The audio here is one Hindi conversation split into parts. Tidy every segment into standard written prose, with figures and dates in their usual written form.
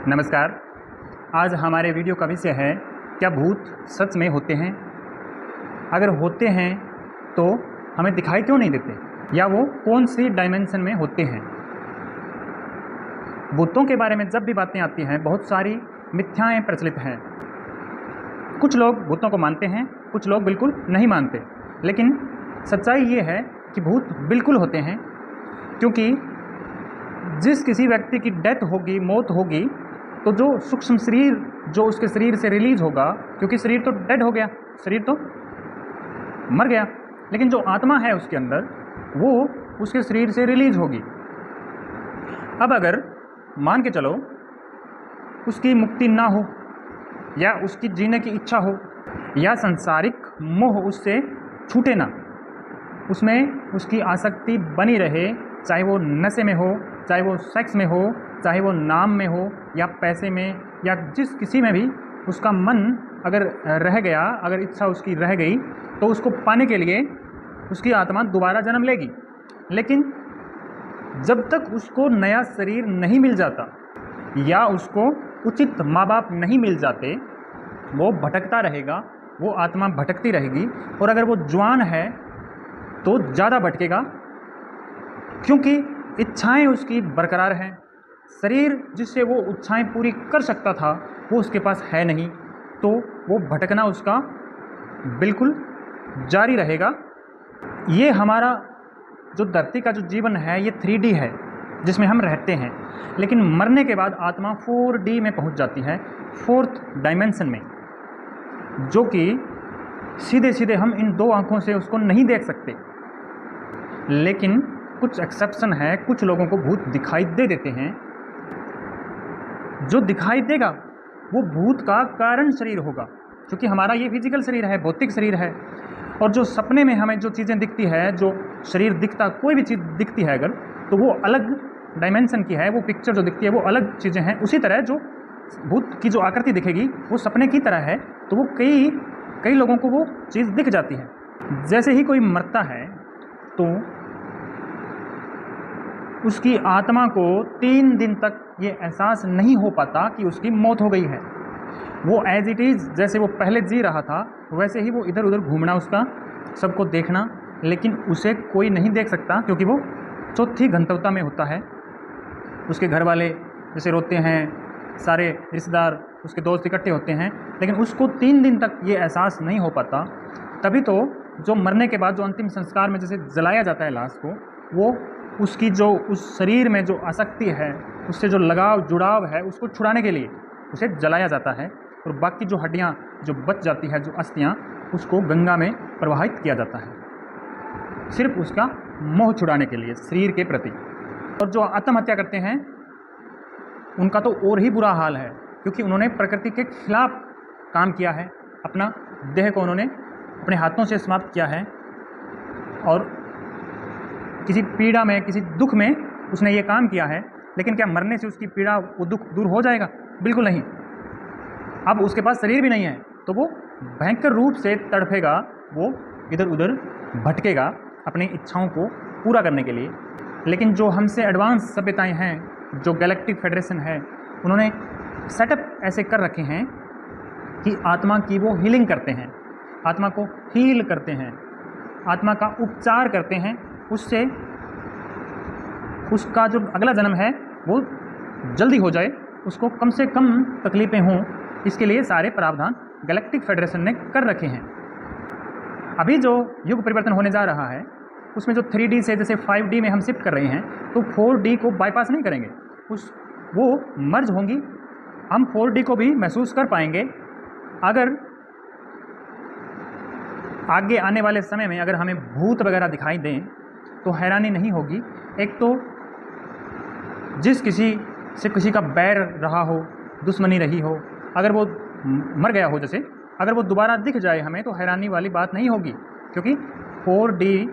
नमस्कार। आज हमारे वीडियो का विषय है, क्या भूत सच में होते हैं? अगर होते हैं तो हमें दिखाई क्यों नहीं देते, या वो कौन सी डायमेंशन में होते हैं? भूतों के बारे में जब भी बातें आती हैं, बहुत सारी मिथ्याएं प्रचलित हैं। कुछ लोग भूतों को मानते हैं, कुछ लोग बिल्कुल नहीं मानते। लेकिन सच्चाई ये है कि भूत बिल्कुल होते हैं, क्योंकि जिस किसी व्यक्ति की डेथ होगी, मौत होगी, तो जो सूक्ष्म शरीर जो उसके शरीर से रिलीज होगा, क्योंकि शरीर तो डेड हो गया, शरीर तो मर गया, लेकिन जो आत्मा है उसके अंदर, वो उसके शरीर से रिलीज होगी। अब अगर मान के चलो उसकी मुक्ति ना हो, या उसकी जीने की इच्छा हो, या संसारिक मोह उससे छूटे ना, उसमें उसकी आसक्ति बनी रहे, चाहे वो नशे में हो, चाहे वो सेक्स में हो, चाहे वो नाम में हो, या पैसे में, या जिस किसी में भी उसका मन अगर रह गया, अगर इच्छा उसकी रह गई, तो उसको पाने के लिए उसकी आत्मा दोबारा जन्म लेगी। लेकिन जब तक उसको नया शरीर नहीं मिल जाता, या उसको उचित माँ बाप नहीं मिल जाते, वो भटकता रहेगा, वो आत्मा भटकती रहेगी। और अगर वो जवान है तो ज़्यादा भटकेगा, क्योंकि इच्छाएं उसकी बरकरार हैं। शरीर जिससे वो इच्छाएं पूरी कर सकता था, वो उसके पास है नहीं, तो वो भटकना उसका बिल्कुल जारी रहेगा। ये हमारा जो धरती का जो जीवन है, ये 3D है जिसमें हम रहते हैं। लेकिन मरने के बाद आत्मा 4D में पहुंच जाती है, 4th डायमेंशन में, जो कि सीधे सीधे हम इन दो आँखों से उसको नहीं देख सकते। लेकिन कुछ एक्सेप्शन है, कुछ लोगों को भूत दिखाई दे देते हैं। जो दिखाई देगा वो भूत का कारण शरीर होगा, क्योंकि हमारा ये फिजिकल शरीर है, भौतिक शरीर है। और जो सपने में हमें जो चीज़ें दिखती है, जो शरीर दिखता, कोई भी चीज़ दिखती है अगर, तो वो अलग डायमेंशन की है, वो पिक्चर जो दिखती है वो अलग चीज़ें हैं। उसी तरह जो भूत की जो आकृति दिखेगी वो सपने की तरह है, तो वो कई लोगों को वो चीज़ दिख जाती है। जैसे ही कोई मरता है तो उसकी आत्मा को 3 दिन तक ये एहसास नहीं हो पाता कि उसकी मौत हो गई है। वो एज इट इज़, जैसे वो पहले जी रहा था, वैसे ही वो इधर उधर घूमना, उसका सबको देखना, लेकिन उसे कोई नहीं देख सकता, क्योंकि वो चौथी गंतव्यता में होता है। उसके घर वाले जैसे रोते हैं, सारे रिश्तेदार, उसके दोस्त इकट्ठे होते हैं, लेकिन उसको 3 दिन तक ये एहसास नहीं हो पाता। तभी तो जो मरने के बाद जो अंतिम संस्कार में जैसे जलाया जाता है लाश को, वो उसकी जो उस शरीर में जो आसक्ति है, उससे जो लगाव जुड़ाव है, उसको छुड़ाने के लिए उसे जलाया जाता है। और बाकी जो हड्डियाँ जो बच जाती है, जो अस्थियाँ, उसको गंगा में प्रवाहित किया जाता है, सिर्फ उसका मोह छुड़ाने के लिए शरीर के प्रति। और जो आत्महत्या करते हैं उनका तो और ही बुरा हाल है, क्योंकि उन्होंने प्रकृति के खिलाफ काम किया है। अपना देह को उन्होंने अपने हाथों से समाप्त किया है, और किसी पीड़ा में, किसी दुख में उसने ये काम किया है। लेकिन क्या मरने से उसकी पीड़ा, वो दुख दूर हो जाएगा? बिल्कुल नहीं। अब उसके पास शरीर भी नहीं है, तो वो भयंकर रूप से तड़फेगा, वो इधर उधर भटकेगा अपनी इच्छाओं को पूरा करने के लिए। लेकिन जो हमसे एडवांस सभ्यताएं हैं, जो गैलेक्टिक फेडरेशन है, उन्होंने सेटअप ऐसे कर रखे हैं कि आत्मा की वो हीलिंग करते हैं, आत्मा को हील करते हैं, आत्मा का उपचार करते हैं, उससे उसका जो अगला जन्म है वो जल्दी हो जाए, उसको कम से कम तकलीफ़ें हों। इसके लिए सारे प्रावधान गैलेक्टिक फेडरेशन ने कर रखे हैं। अभी जो युग परिवर्तन होने जा रहा है, उसमें जो 3D से जैसे 5D में हम शिफ्ट कर रहे हैं, तो 4D को बाईपास नहीं करेंगे, वो मर्ज होंगी। हम 4D को भी महसूस कर पाएंगे। अगर आगे आने वाले समय में अगर हमें भूत वगैरह दिखाई दें तो हैरानी नहीं होगी। एक तो जिस किसी से किसी का बैर रहा हो, दुश्मनी रही हो, अगर वो मर गया हो, जैसे अगर वो दोबारा दिख जाए हमें, तो हैरानी वाली बात नहीं होगी, क्योंकि 4D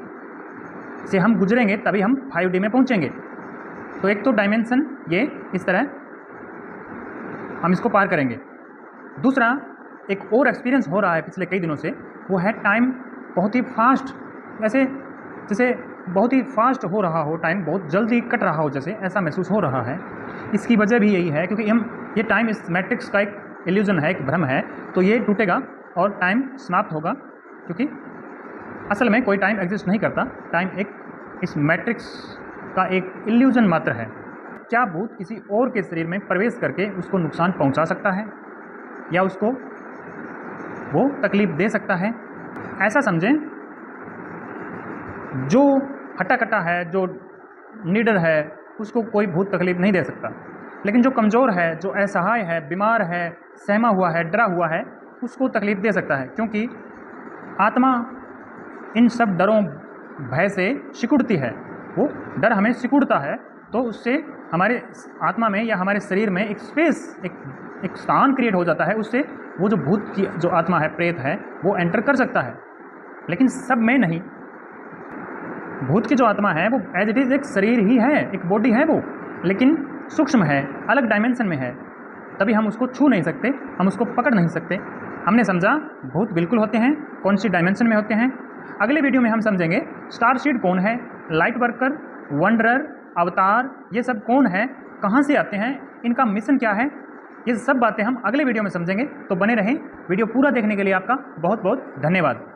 से हम गुजरेंगे तभी हम 5D में पहुंचेंगे। तो एक तो डायमेंशन ये इस तरह हम इसको पार करेंगे। दूसरा, एक और एक्सपीरियंस हो रहा है पिछले कई दिनों से, वो है टाइम बहुत ही फास्ट, जैसे बहुत ही फास्ट हो रहा हो, टाइम बहुत जल्दी कट रहा हो, जैसे ऐसा महसूस हो रहा है। इसकी वजह भी यही है क्योंकि हम ये टाइम इस मैट्रिक्स का एक इल्यूज़न है, एक भ्रम है, तो ये टूटेगा और टाइम समाप्त होगा, क्योंकि असल में कोई टाइम एग्जिस्ट नहीं करता। टाइम एक इस मैट्रिक्स का एक इल्यूज़न मात्र है। क्या भूत किसी और के शरीर में प्रवेश करके उसको नुकसान पहुंचा सकता है या उसको वो तकलीफ़ दे सकता है? ऐसा समझें, जो हट्टा-कट्टा है, जो निडर है, उसको कोई भूत तकलीफ़ नहीं दे सकता, लेकिन जो कमज़ोर है, जो असहाय है, बीमार है, सहमा हुआ है, डरा हुआ है, उसको तकलीफ़ दे सकता है, क्योंकि आत्मा इन सब डरों भय से सिकुड़ती है। वो डर हमें सिकुड़ता है, तो उससे हमारे आत्मा में या हमारे शरीर में एक स्पेस, एक स्थान क्रिएट हो जाता है। उससे वो जो भूत की जो आत्मा है, प्रेत है, वो एंटर कर सकता है, लेकिन सब में नहीं। भूत की जो आत्मा है वो एज इट इज़ एक शरीर ही है, एक बॉडी है वो, लेकिन सूक्ष्म है, अलग डायमेंशन में है, तभी हम उसको छू नहीं सकते, हम उसको पकड़ नहीं सकते। हमने समझा भूत बिल्कुल होते हैं, कौन सी डायमेंशन में होते हैं। अगले वीडियो में हम समझेंगे स्टारसीड कौन है, लाइट वर्कर, वंडरर, अवतार, ये सब कौन है, कहाँ से आते हैं, इनका मिशन क्या है। ये सब बातें हम अगले वीडियो में समझेंगे, तो बने रहें। वीडियो पूरा देखने के लिए आपका बहुत बहुत धन्यवाद।